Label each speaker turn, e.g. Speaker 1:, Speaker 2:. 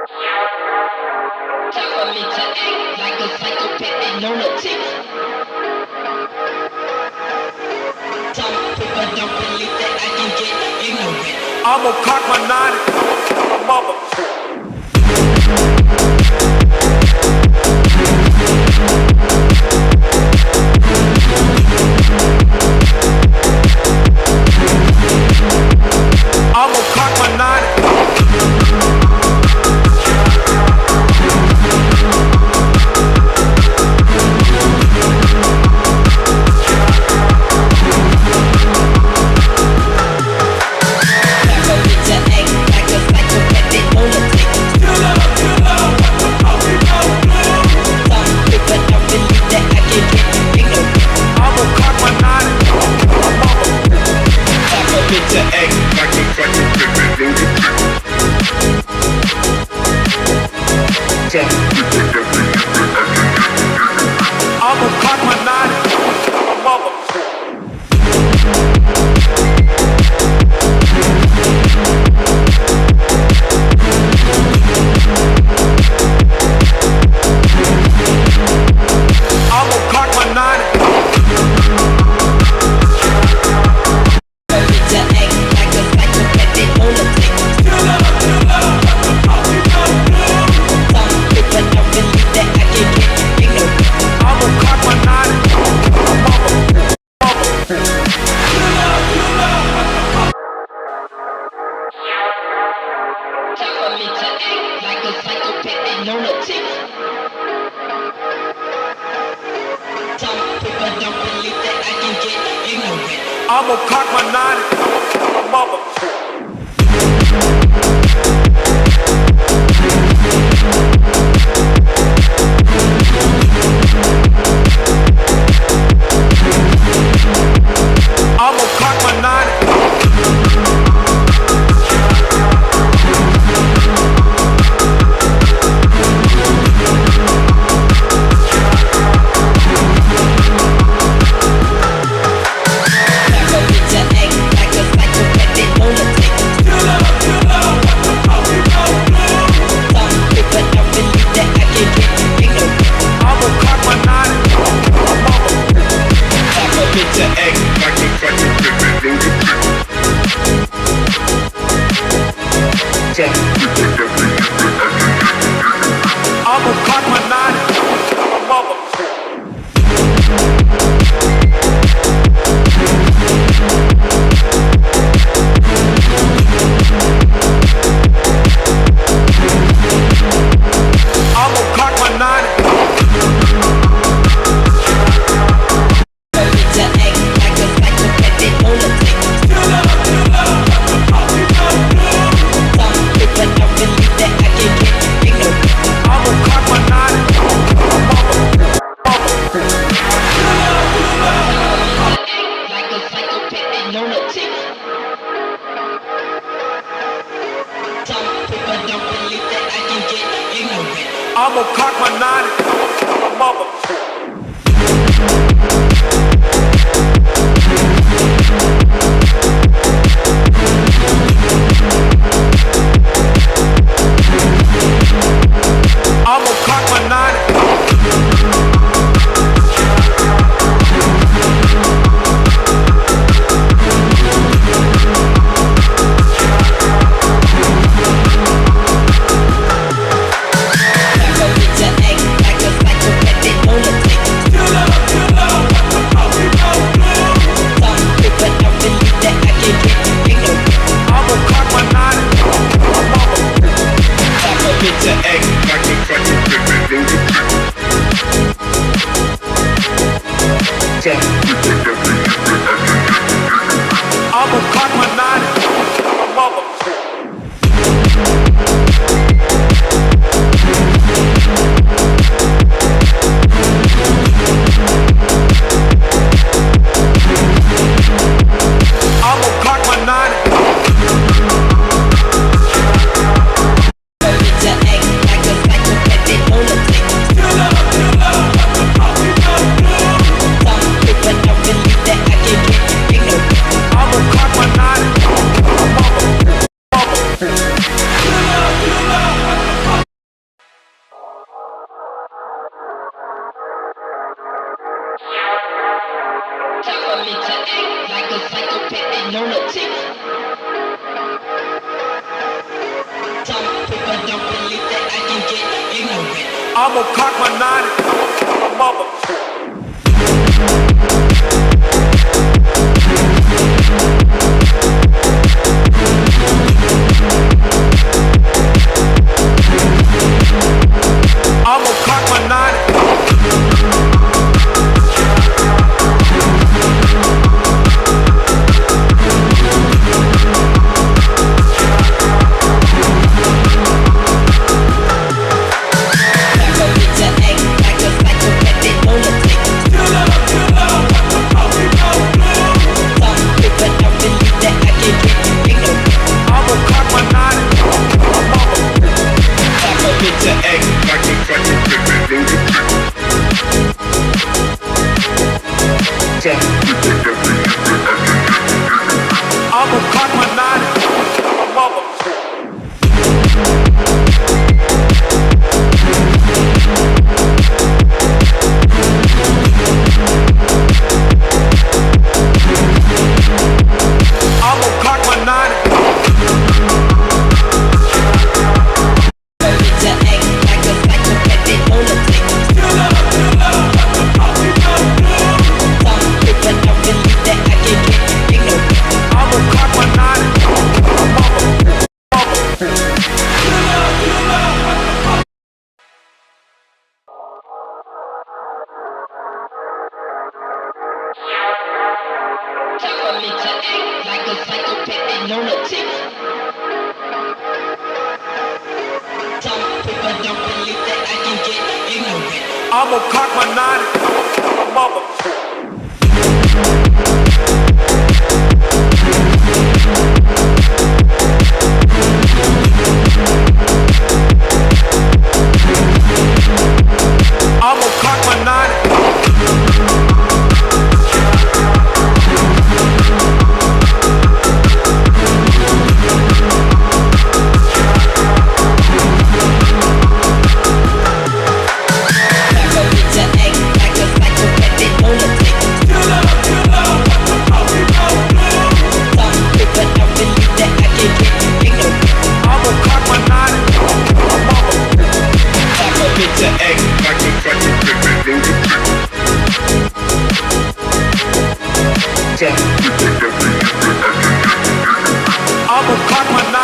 Speaker 1: Time for me to act like a psychopathic lunatic. Some people don't believe that I can get ignorant.
Speaker 2: I'ma cock my nine and mother. I'ma cock my nine. I'ma cock my nine, mother. I'ma cock my nine. I'ma cock my nine, mother. I'ma cock my nine. I'ma cock my nine, mother. I'ma cock my nine. I'ma cock my nine, mother. I'ma cock my nine. I'ma cock my nine, mother. I'ma cock my nine. I'ma cock my nine. I'ma cock my 9 and mother. I'ma cock my 9. I'ma cock my 9 and mother. I'ma cock my 9.
Speaker 1: Time for me to act like a psychopathic lunatic. Some people don't believe that I can get ignorant.
Speaker 2: I'ma cock my 9 and mother. I'ma cock my 9. I'ma cock my 9.